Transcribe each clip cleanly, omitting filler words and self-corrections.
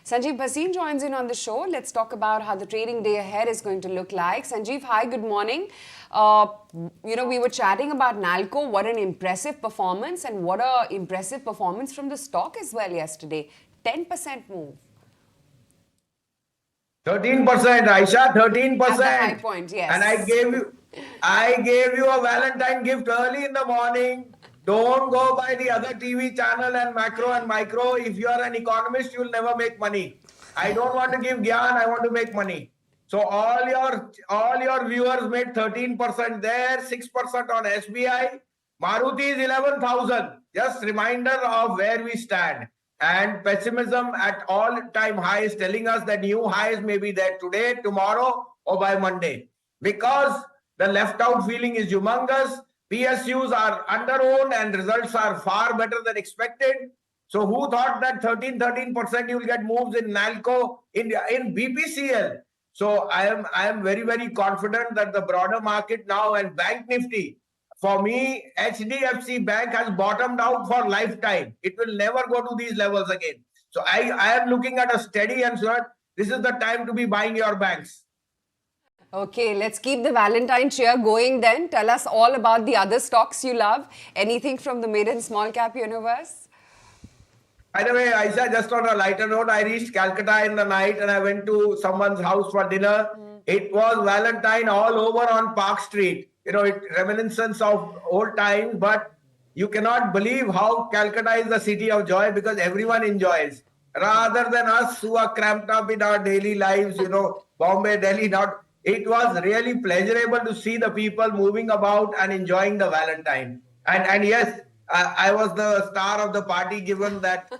Sanjiv Bhasin joins in on the show. Let's talk about how the trading day ahead is going to look like. Sanjiv, hi, good morning. We were chatting about Nalco. What an impressive performance, and what a impressive performance from the stock as well yesterday. 10% move. 13%, Aisha, 13%. At the high point, yes. And I gave you a Valentine gift early in the morning. Don't go by the other TV channel and macro and micro. If you are an economist, you will never make money. I don't want to give gyan, I want to make money. So all your viewers made 13% there, 6% on SBI. Maruti is 11,000. Just reminder of where we stand. And pessimism at all-time highs, telling us that new highs may be there today, tomorrow, or by Monday. Because the left-out feeling is humongous. PSUs are under-owned and results are far better than expected. So who thought that 13% you will get moves in Nalco, in BPCL? So I am very, very confident that the broader market now and Bank Nifty, for me, HDFC Bank has bottomed out for lifetime. It will never go to these levels again. So I am looking at a steady and sure, this is the time to be buying your banks. Okay, let's keep the Valentine cheer going then. Tell us all about the other stocks you love. Anything from the mid and small cap universe? By the way, Aisha, just on a lighter note, I reached Calcutta in the night and I went to someone's house for dinner. It was Valentine all over on Park Street. It reminiscence of old times, but you cannot believe how Calcutta is the city of joy because everyone enjoys. Rather than us who are cramped up in our daily lives, Bombay, Delhi, not. It was really pleasurable to see the people moving about and enjoying the Valentine. And yes, I was the star of the party, given that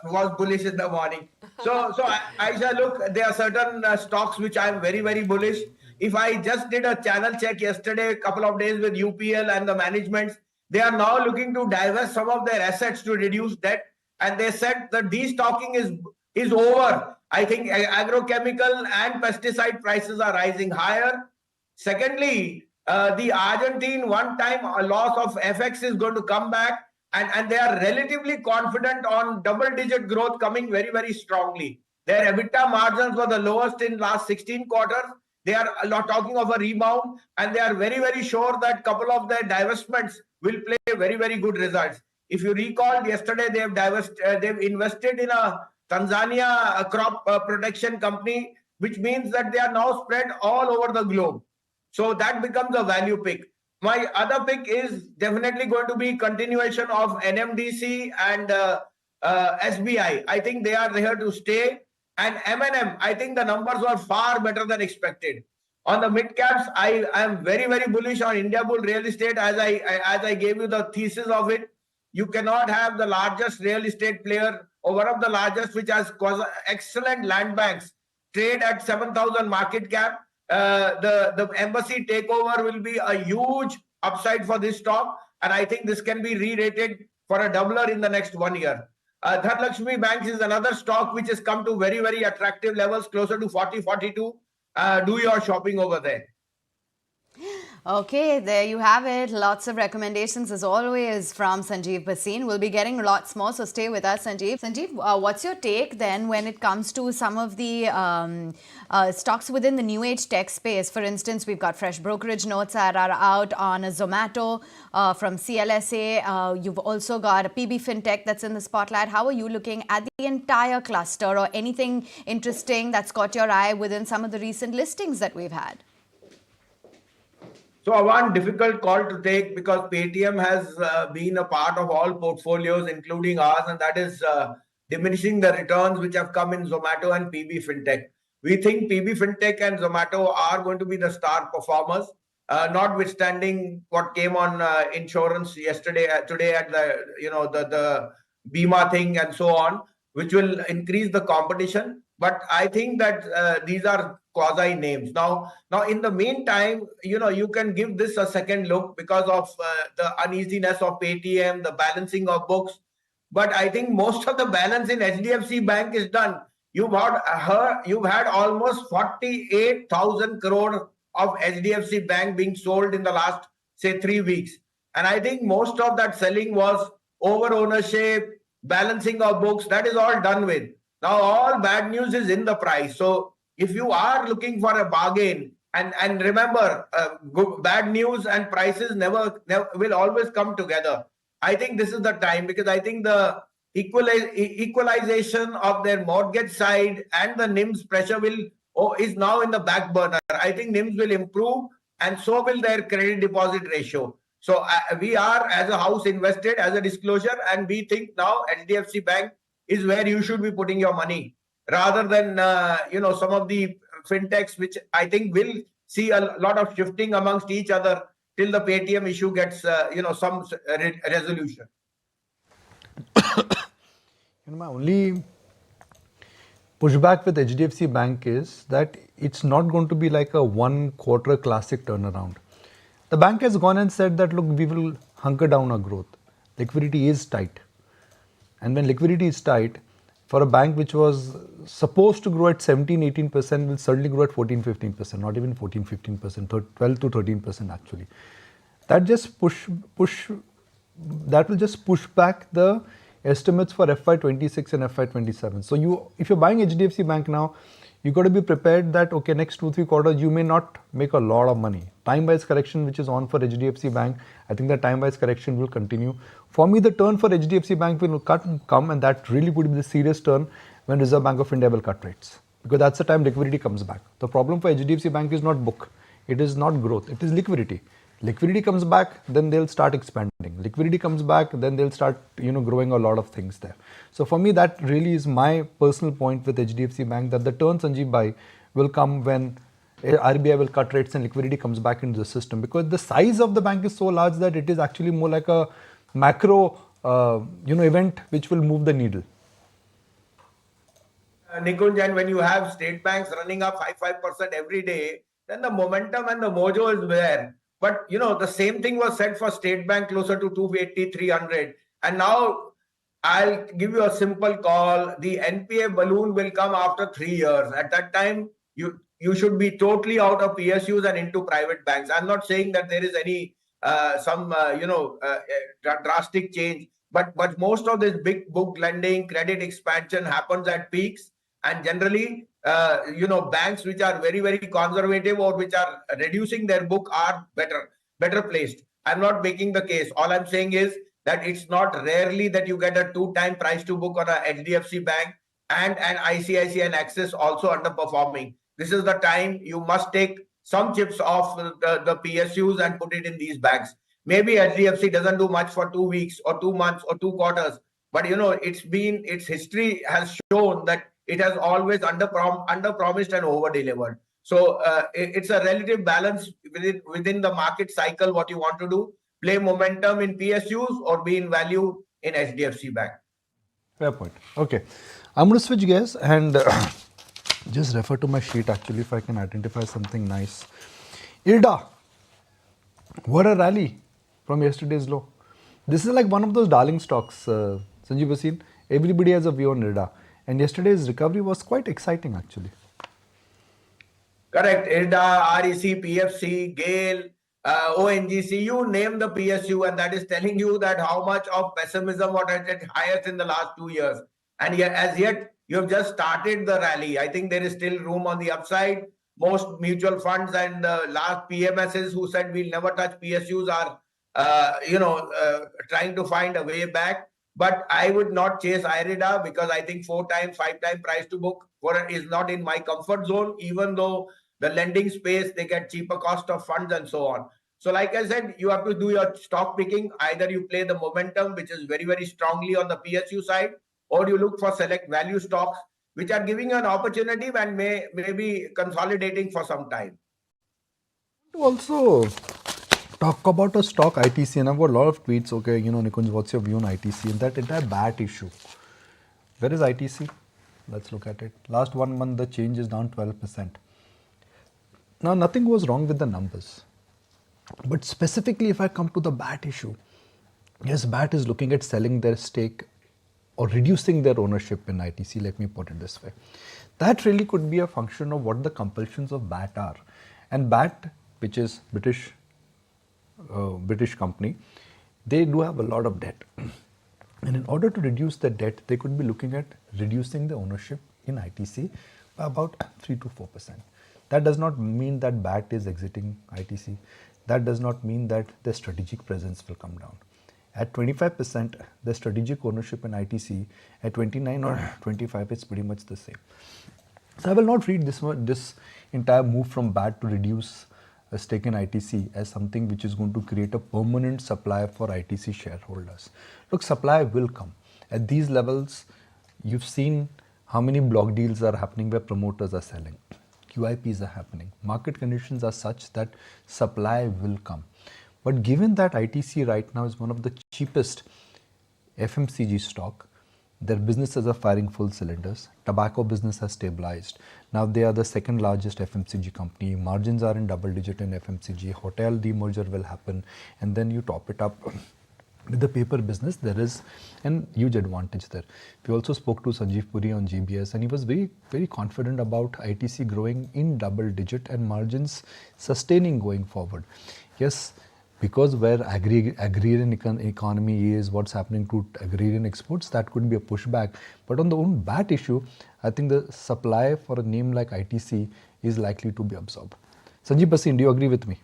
was bullish in the morning. So Aisha, look, there are certain stocks which I'm very, very bullish. If I just did a channel check yesterday, a couple of days with UPL and the managements, they are now looking to divest some of their assets to reduce debt. And they said that destocking is over. I think agrochemical and pesticide prices are rising higher. Secondly, the Argentine one-time loss of FX is going to come back, and they are relatively confident on double-digit growth coming very, very strongly. Their EBITDA margins were the lowest in last 16 quarters. They are talking of a rebound, and they are very, very sure that a couple of their divestments will play very, very good results. If you recall, yesterday they've invested in a Tanzania crop protection company, which means that they are now spread all over the globe. So that becomes a value pick. My other pick is definitely going to be continuation of NMDC and SBI. I think they are here to stay. And M&M, I think the numbers were far better than expected. On the mid caps, I am very, very bullish on India Bull Real Estate. As I gave you the thesis of it, you cannot have the largest real estate player or one of the largest, which has excellent land banks, trade at 7,000 market cap. The embassy takeover will be a huge upside for this stock, and I think this can be re-rated for a doubler in the next 1 year. Dhanlaxmi Banks is another stock which has come to very, very attractive levels, closer to 40, 42. Do your shopping over there. Okay, there you have it. Lots of recommendations as always from Sanjiv Bhasin. We'll be getting lots more, so stay with us, Sanjiv. Sanjiv, what's your take then when it comes to some of the stocks within the new age tech space? For instance, we've got fresh brokerage notes that are out on Zomato from CLSA. You've also got a PB Fintech that's in the spotlight. How are you looking at the entire cluster, or anything interesting that's caught your eye within some of the recent listings that we've had? So one difficult call to take, because Paytm has been a part of all portfolios, including ours, and that is diminishing the returns which have come in Zomato and PB Fintech. We think PB Fintech and Zomato are going to be the star performers, notwithstanding what came on insurance today at the Bima thing and so on, which will increase the competition. But I think that these are quasi names. Now in the meantime, you can give this a second look because of the uneasiness of Paytm, the balancing of books. But I think most of the balance in HDFC Bank is done. You've had almost 48,000 crore of HDFC Bank being sold in the last, say, 3 weeks. And I think most of that selling was over ownership, balancing of books. That is all done with. Now all bad news is in the price. So if you are looking for a bargain, and remember, bad news and prices never will always come together. I think this is the time, because I think the equalization of their mortgage side and the NIMS pressure is now in the back burner. I think NIMS will improve, and so will their credit deposit ratio. So we are, as a house, invested as a disclosure, and we think now HDFC Bank is where you should be putting your money, rather than some of the fintechs, which I think will see a lot of shifting amongst each other till the Paytm issue gets some resolution. My only pushback with HDFC Bank is that it's not going to be like a 1 quarter classic turnaround. The bank has gone and said that, look, we will hunker down our growth. Liquidity is tight. And when liquidity is tight, for a bank which was supposed to grow at 17-18%, will certainly grow at 14-15%, not even 14-15%, 12 to 13% actually. That will just push back the estimates for FY26 and FY27. So if you're buying HDFC Bank now, you got to be prepared that, okay, next 2-3 quarters, you may not make a lot of money. Time-wise correction, which is on for HDFC Bank, I think the time-wise correction will continue. For me, the turn for HDFC Bank will come, and that really would be the serious turn when Reserve Bank of India will cut rates. Because that's the time liquidity comes back. The problem for HDFC Bank is not book. It is not growth. It is liquidity. Liquidity comes back, then they'll start expanding. Liquidity comes back, then they'll start, growing a lot of things there. So for me, that really is my personal point with HDFC Bank, that the turn, Sanjiv Bhai, will come when RBI will cut rates and liquidity comes back into the system. Because the size of the bank is so large that it is actually more like a macro, event which will move the needle. Nikunj, and when you have state banks running up 5% every day, then the momentum and the mojo is there. But, the same thing was said for State Bank closer to 280, 300. And now I'll give you a simple call. The NPA balloon will come after 3 years. At that time, you should be totally out of PSUs and into private banks. I'm not saying that there is any drastic change. But most of this big book lending, credit expansion happens at peaks. And generally, banks which are very, very conservative or which are reducing their book are better placed. I'm not making the case. All I'm saying is that it's not rarely that you get a 2-time price to book on a HDFC Bank and an ICICI and Axis also underperforming. This is the time you must take some chips off the PSUs and put it in these banks. Maybe HDFC doesn't do much for 2 weeks or 2 months or 2 quarters, but its history has shown that it has always under-promised and over-delivered. So it's a relative balance within the market cycle, what you want to do. Play momentum in PSUs or be in value in HDFC Bank. Fair point. Okay. I'm going to switch gears and just refer to my sheet actually if I can identify something nice. IRDA. What a rally from yesterday's low. This is like one of those darling stocks, Sanjiv Bhasin. Everybody has a view on IRDA. And yesterday's recovery was quite exciting actually. Correct. IRDA, REC, PFC, GAIL, ONGC, you name the PSU, and that is telling you that how much of pessimism was at its highest in the last 2 years. And yet, as yet, you have just started the rally. I think there is still room on the upside. Most mutual funds and the last PMSs who said we'll never touch PSUs are, trying to find a way back. But I would not chase IRDA because I think 4-time, 5-time price to book is not in my comfort zone, even though the lending space, they get cheaper cost of funds and so on. So like I said, you have to do your stock picking. Either you play the momentum, which is very, very strongly on the PSU side, or you look for select value stocks, which are giving you an opportunity and may be consolidating for some time. Also, talk about a stock ITC, and I've got a lot of tweets. Okay, Nikunj, what's your view on ITC and that entire BAT issue? Where is ITC? Let's look at it. Last 1 month, the change is down 12%. Now, nothing was wrong with the numbers. But specifically, if I come to the BAT issue, yes, BAT is looking at selling their stake or reducing their ownership in ITC, let me put it this way. That really could be a function of what the compulsions of BAT are. And BAT, which is British company, they do have a lot of debt. And in order to reduce the debt, they could be looking at reducing the ownership in ITC by about 3 to 4%. That does not mean that BAT is exiting ITC. That does not mean that the strategic presence will come down. At 25%, the strategic ownership in ITC, at 29 or 25, it's pretty much the same. So I will not read this entire move from BAT to reduce a stake in ITC as something which is going to create a permanent supply for ITC shareholders. Look, supply will come. At these levels, you've seen how many block deals are happening where promoters are selling. QIPs are happening. Market conditions are such that supply will come. But given that ITC right now is one of the cheapest FMCG stock, their businesses are firing full cylinders. Tobacco business has stabilized. Now they are the second largest FMCG company. Margins are in double digit in FMCG. Hotel demerger will happen. And then you top it up with the paper business. There is an huge advantage there. We also spoke to Sanjiv Puri on GBS and he was very, very confident about ITC growing in double digit and margins sustaining going forward. Yes, because where agrarian economy is, what's happening to agrarian exports, that could be a pushback. But on the own BAT issue, I think the supply for a name like ITC is likely to be absorbed. Sanjiv Bhasin, do you agree with me?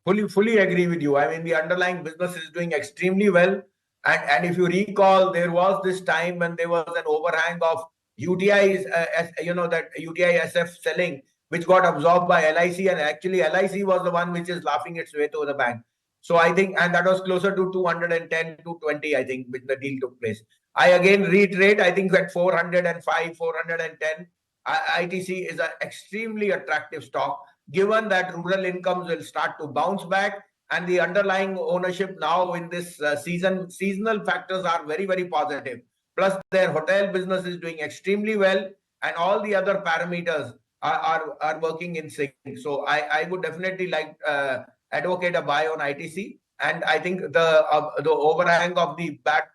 Fully agree with you. I mean, the underlying business is doing extremely well. And if you recall, there was this time when there was an overhang of UTIs, that UTI SF selling, which got absorbed by LIC, and actually LIC was the one which is laughing its way to the bank. So I think, and that was closer to 210 to 20, I think, when the deal took place. I again reiterate, I think at 405, 410, ITC is an extremely attractive stock, given that rural incomes will start to bounce back and the underlying ownership now in this seasonal factors are very, very positive. Plus their hotel business is doing extremely well and all the other parameters are working in sync. So I would definitely like advocate a buy on ITC, and I think the overhang of the BAT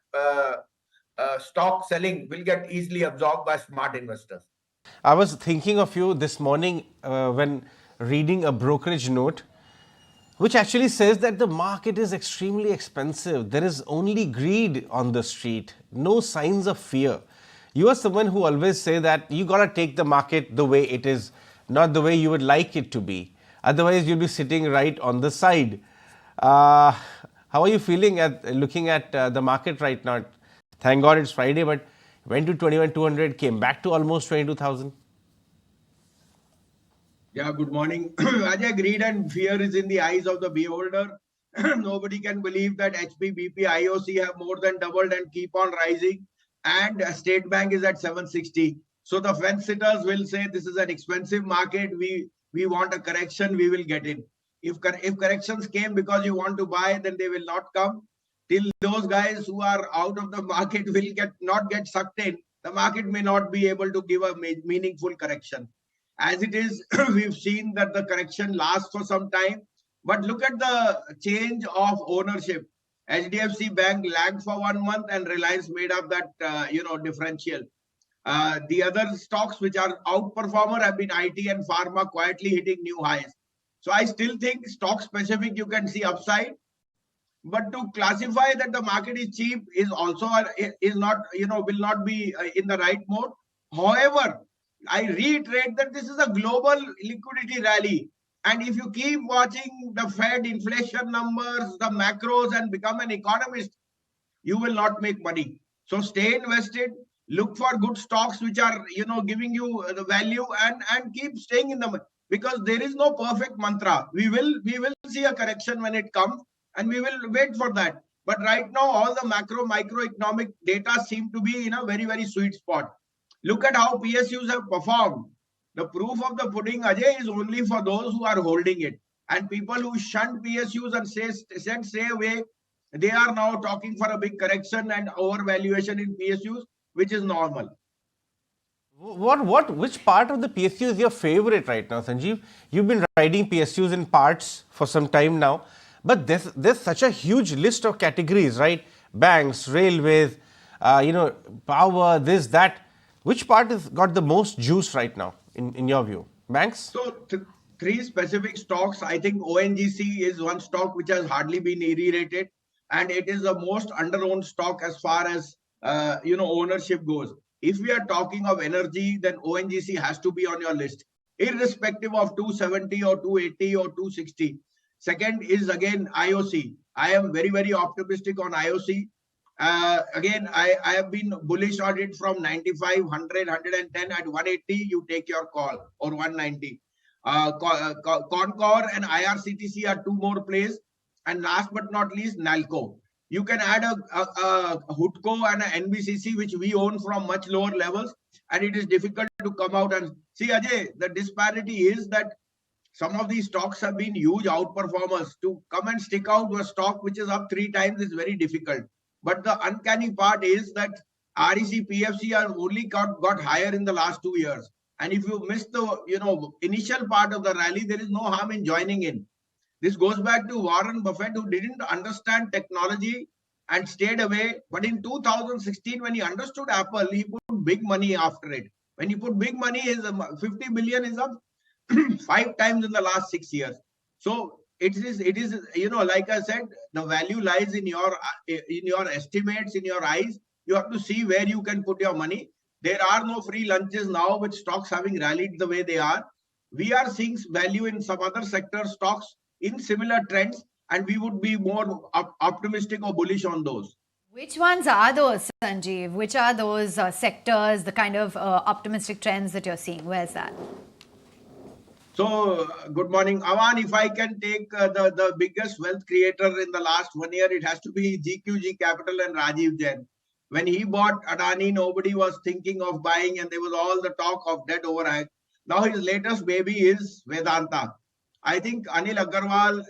stock selling will get easily absorbed by smart investors. I was thinking of you this morning when reading a brokerage note which actually says that the market is extremely expensive. There is only greed on the street, no signs of fear. You are someone who always say that you got to take the market the way it is, not the way you would like it to be. Otherwise, you'll be sitting right on the side. How are you feeling looking at the market right now? Thank God it's Friday, but went to 21,200, came back to almost 22,000. Yeah, good morning. Ajay, greed and fear is in the eyes of the beholder. Nobody can believe that HP, BP, IOC have more than doubled and keep on rising. And State Bank is at 760. So the fence sitters will say this is an expensive market. We want a correction. We will get in. If corrections came because you want to buy, then they will not come. Till those guys who are out of the market will not get sucked in, the market may not be able to give a meaningful correction. As it is, we've seen that the correction lasts for some time. But look at the change of ownership. HDFC Bank lagged for 1 month and Reliance made up that differential. The other stocks which are outperformer have been IT and pharma quietly hitting new highs. So I still think stock specific you can see upside. But to classify that the market is cheap is also will not be in the right mode. However, I reiterate that this is a global liquidity rally. And if you keep watching the Fed inflation numbers, the macros, and become an economist, you will not make money. So stay invested, look for good stocks which are giving you the value, and keep staying in them, because there is no perfect mantra. We will see a correction when it comes, and we will wait for that. But right now, all the microeconomic data seem to be in a very, very sweet spot. Look at how PSUs have performed. The proof of the pudding, Ajay, is only for those who are holding it. And people who shunned PSUs and said stay away, they are now talking for a big correction and overvaluation in PSUs, which is normal. Which part of the PSU is your favorite right now, Sanjiv? You've been riding PSUs in parts for some time now, but there's such a huge list of categories, right? Banks, railways, power, this, that. Which part has got the most juice right now, in your view? Banks? So, three specific stocks. I think ONGC is one stock which has hardly been re-rated. and it is the most under-owned stock as far as ownership goes. If we are talking of energy, then ONGC has to be on your list, irrespective of 270 or 280 or 260. Second is again IOC. I am very, very optimistic on IOC. Again, I have been bullish on it from 95, 100, 110. At 180, you take your call, or 190. Concor and IRCTC are two more plays. And last but not least, NALCO. You can add a HUDCO and an NBCC, which we own from much lower levels, and it is difficult to come out and see, Ajay, the disparity is that some of these stocks have been huge outperformers. To come and stick out a stock which is up 3 times is very difficult. But the uncanny part is that REC, PFC are only got higher in the last 2 years. And if you miss the initial part of the rally, there is no harm in joining in. This goes back to Warren Buffett, who didn't understand technology and stayed away. But in 2016, when he understood Apple, he put big money after it. When you put big money, 50 billion is up 5 times in the last 6 years. So it is like I said, the value lies in your estimates, in your eyes. You have to see where you can put your money. There are no free lunches now with stocks having rallied the way they are. We are seeing value in some other sector stocks in similar trends, and we would be more optimistic or bullish on those. Which ones are those, Sanjiv? Which are those sectors, the kind of optimistic trends that you're seeing? Where's that? So, good morning. Aman, if I can take the biggest wealth creator in the last 1 year, it has to be GQG Capital and Rajiv Jain. When he bought Adani, nobody was thinking of buying, and there was all the talk of debt overhang. Now his latest baby is Vedanta. I think Anil Agarwal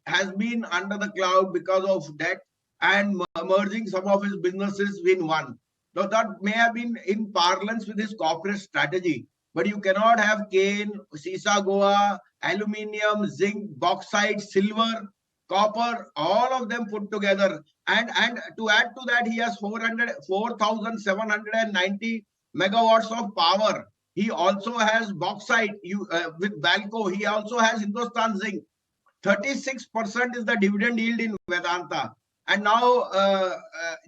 has been under the cloud because of debt and merging some of his businesses in one. Now that may have been in parlance with his corporate strategy, but you cannot have cane, Sisa Goa, aluminium, zinc, bauxite, silver, copper, all of them put together. And to add to that, he has 4,790 megawatts of power. He also has bauxite with Balco. He also has Hindustan Zinc. 36% is the dividend yield in Vedanta. And now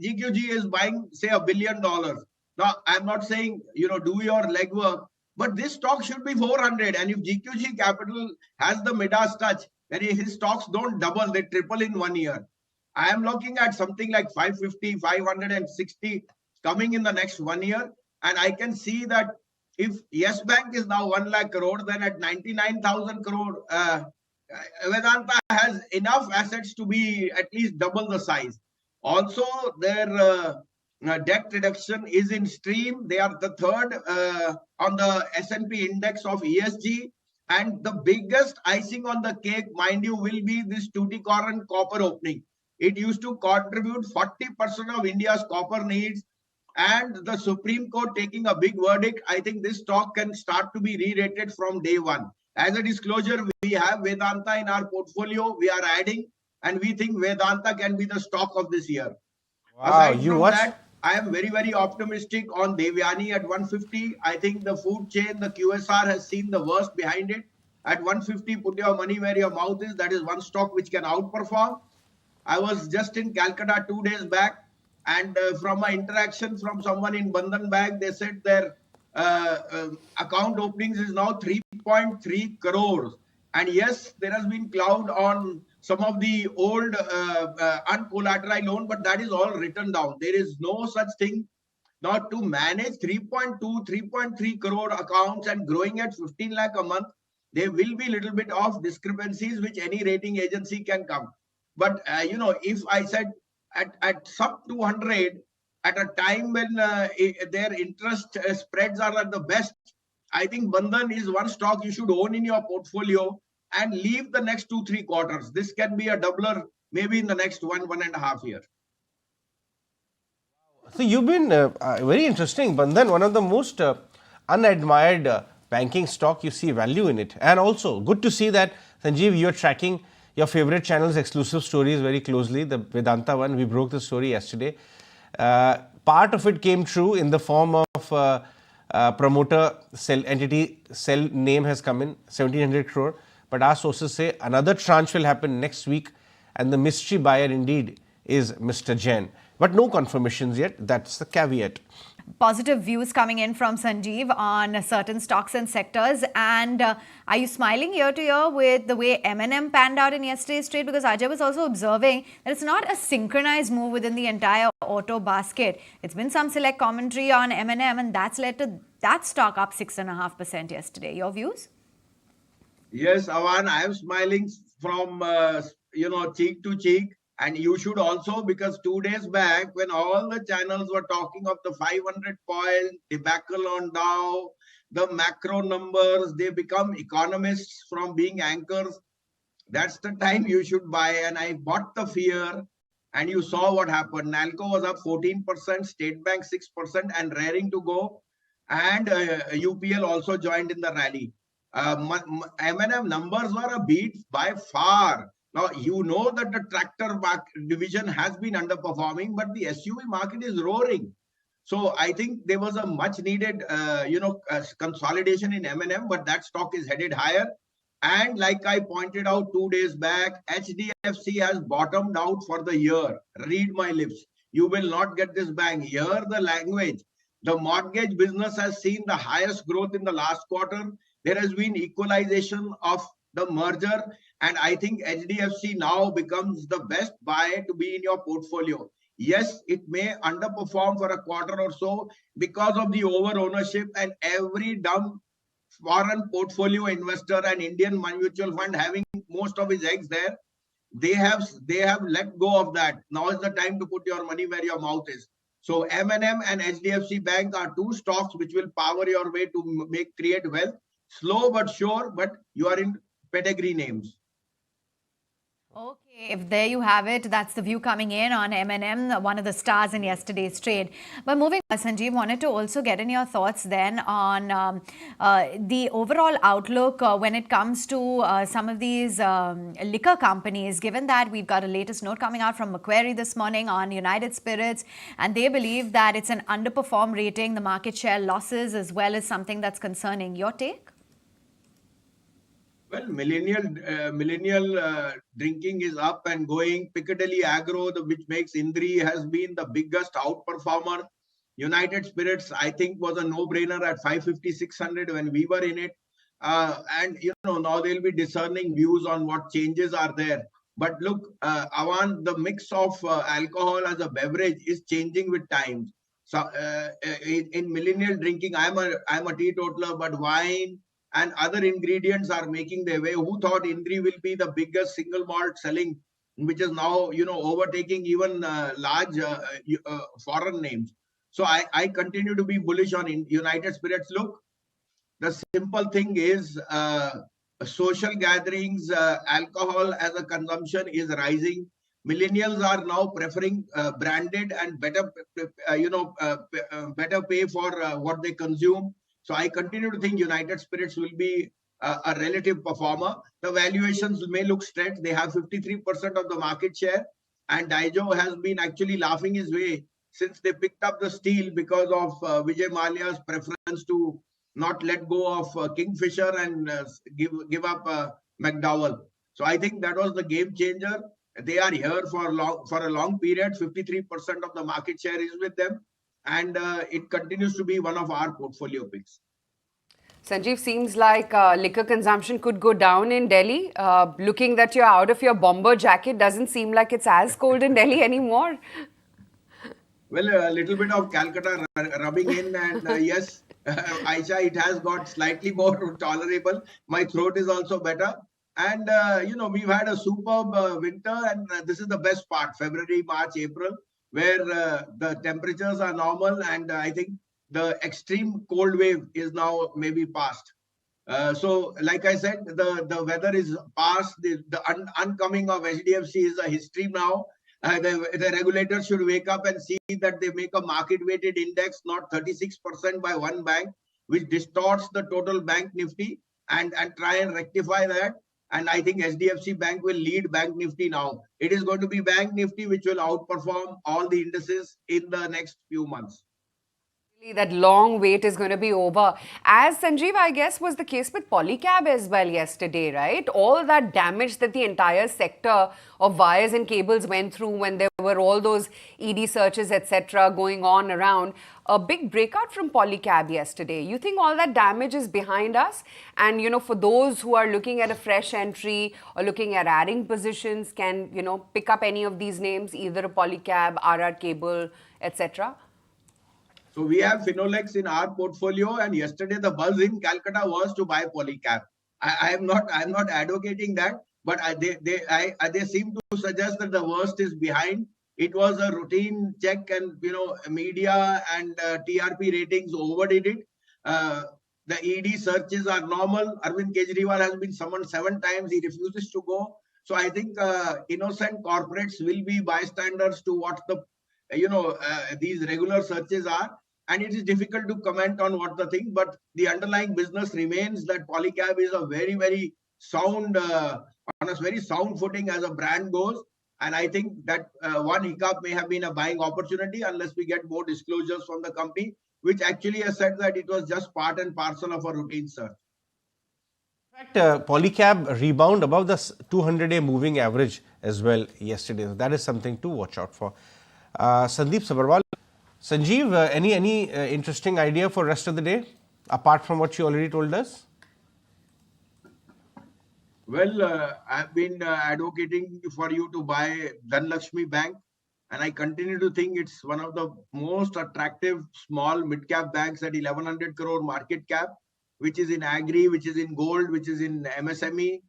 GQG is buying, say, $1 billion. Now, I'm not saying, do your legwork, but this stock should be 400. And if GQG Capital has the Midas touch, then his stocks don't double, they triple in 1 year. I am looking at something like 550, 560 coming in the next 1 year. And I can see that if Yes Bank is now 1 lakh crore, then at 99,000 crore, Vedanta has enough assets to be at least double the size. Also, their debt reduction is in stream. They are the third on the S&P index of ESG. And the biggest icing on the cake, mind you, will be this Tuticorin copper opening. It used to contribute 40% of India's copper needs. And the Supreme Court taking a big verdict, I think this stock can start to be re-rated from day one. As a disclosure, we have Vedanta in our portfolio. We are adding, and we think Vedanta can be the stock of this year. Wow, Aside from that, I am very, very optimistic on Devyani at 150. I think the food chain, the QSR has seen the worst behind it. At 150, put your money where your mouth is. That is one stock which can outperform. I was just in Calcutta 2 days back, and from my interaction from someone in Bandhan Bank, they said their account openings is now 3.3 crores. And yes, there has been cloud on some of the old uncollateralized loan, but that is all written down. There is no such thing. Now to manage 3.2, 3.3 crore accounts and growing at 15 lakh a month, there will be a little bit of discrepancies which any rating agency can come. But, if I said at sub 200, at a time when their interest spreads are at the best, I think Bandhan is one stock you should own in your portfolio and leave the next 2-3 quarters. This can be a doubler maybe in the next 1.5 years. So you've been very interesting, Bandhan, one of the most unadmired banking stock. You see value in it. And also good to see that, Sanjiv, you're tracking your favorite channel's exclusive stories very closely. The Vedanta one, we broke the story yesterday. Part of it came true in the form of promoter cell entity, cell name has come in, 1700 crore. But our sources say another tranche will happen next week, and the mystery buyer indeed is Mr. Jain. But no confirmations yet. That's the caveat. Positive views coming in from Sanjeev on certain stocks and sectors. And are you smiling year to year with the way M&M panned out in yesterday's trade? Because Ajay was also observing that it's not a synchronized move within the entire auto basket. It's been some select commentary on M&M, and that's led to that stock up 6.5% yesterday. Your views? Yes, Avan, I am smiling from cheek to cheek, and you should also, because 2 days back when all the channels were talking of the 500-point debacle on Dow, the macro numbers, they become economists from being anchors. That's the time you should buy, and I bought the fear, and you saw what happened. Nalco was up 14%, State Bank 6%, and raring to go, and UPL also joined in the rally. M&M numbers were a beat by far. Now, you know that the tractor division has been underperforming, but the SUV market is roaring. So I think there was a much needed, consolidation in M&M, but that stock is headed higher. And like I pointed out 2 days back, HDFC has bottomed out for the year. Read my lips. You will not get this bang. Hear the language. The mortgage business has seen the highest growth in the last quarter. There has been equalization of the merger, and I think HDFC now becomes the best buy to be in your portfolio. Yes, it may underperform for a quarter or so because of the over ownership, and every dumb foreign portfolio investor and Indian mutual fund having most of his eggs there, they have let go of that. Now is the time to put your money where your mouth is. So M&M and HDFC Bank are two stocks which will power your way to create wealth. Slow but sure, but you are in pedigree names. Okay, if there you have it, that's the view coming in on M&M, one of the stars in yesterday's trade. But moving on, Sanjeev, wanted to also get in your thoughts then on the overall outlook when it comes to some of these liquor companies, given that we've got a latest note coming out from Macquarie this morning on United Spirits, and they believe that it's an underperform rating, the market share losses as well as something that's concerning. Your take? Well, millennial drinking is up and going. Piccadilly Agro, which makes Indri, has been the biggest outperformer. United Spirits, I think, was a no-brainer at 550, 600 when we were in it. And now they'll be discerning views on what changes are there. But look, Avan, the mix of alcohol as a beverage is changing with times. So in millennial drinking, I'm a teetotaler, but wine and other ingredients are making their way. Who thought Indri will be the biggest single malt selling, which is now overtaking even large foreign names. So I continue to be bullish on United Spirits. Look, the simple thing is social gatherings, alcohol as a consumption is rising. Millennials are now preferring branded and better pay for what they consume. So I continue to think United Spirits will be a relative performer. The valuations may look stretched. They have 53% of the market share, and Diageo has been actually laughing his way since they picked up the steel because of Vijay Mallya's preference to not let go of Kingfisher and give up McDowell. So I think that was the game changer. They are here for a long period. 53% of the market share is with them, and it continues to be one of our portfolio picks. Sanjeev, seems like liquor consumption could go down in Delhi. Looking that you're out of your bomber jacket, doesn't seem like it's as cold in Delhi anymore. Well, a little bit of Calcutta rubbing in, and yes, Aisha, it has got slightly more tolerable. My throat is also better. And, we've had a superb winter, and this is the best part, February, March, April, where the temperatures are normal, and I think the extreme cold wave is now maybe past. So, like I said, the weather is past. The oncoming of HDFC is a history now. The regulators should wake up and see that they make a market-weighted index, not 36% by one bank, which distorts the total bank nifty, and try and rectify that. And I think HDFC Bank will lead Bank Nifty now. It is going to be Bank Nifty which will outperform all the indices in the next few months. That long wait is going to be over. As Sanjeev, I guess, was the case with Polycab as well yesterday, right? All that damage that the entire sector of wires and cables went through when there were all those ED searches, etc., going on around. A big breakout from Polycab yesterday. You think all that damage is behind us? And, you know, for those who are looking at a fresh entry or looking at adding positions, can, you know, pick up any of these names, either a Polycab, RR Cable, etc.? So we have Finolex in our portfolio, and yesterday the buzz in Calcutta was to buy Polycab. I'm not advocating that, but they seem to suggest that the worst is behind. It was a routine check, and media and TRP ratings overdid it. The ED searches are normal. Arvind Kejriwal has been summoned 7 times. He refuses to go. So I think innocent corporates will be bystanders to what the these regular searches are. And it is difficult to comment on what the thing, but the underlying business remains that Polycab is a very, very sound, on a very sound footing as a brand goes. And I think that one hiccup may have been a buying opportunity unless we get more disclosures from the company, which actually has said that it was just part and parcel of a routine search. In fact, Polycab rebound above the 200-day moving average as well yesterday. That is something to watch out for. Sandeep Sabharwal. Sanjeev, any interesting idea for rest of the day, apart from what you already told us? Well, I've been advocating for you to buy Dhanlakshmi Bank, and I continue to think it's one of the most attractive small mid-cap banks at 1100 crore market cap, which is in agri, which is in gold, which is in MSME,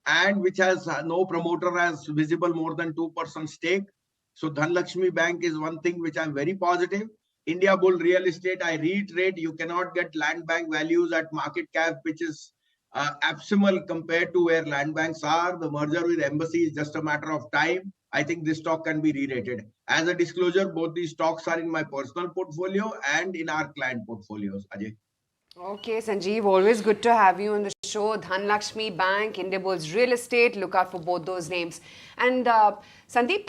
and which has no promoter as visible more than 2% stake. So Dhanlakshmi Bank is one thing which I'm very positive. India Bull Real Estate, I reiterate, you cannot get land bank values at market cap, which is abysmal compared to where land banks are. The merger with Embassy is just a matter of time. I think this stock can be re-rated. As a disclosure, both these stocks are in my personal portfolio and in our client portfolios. Ajay. Okay, Sanjeev, always good to have you on the show. Dhanlakshmi Bank, Indiabulls Real Estate, look out for both those names. And Sandeep,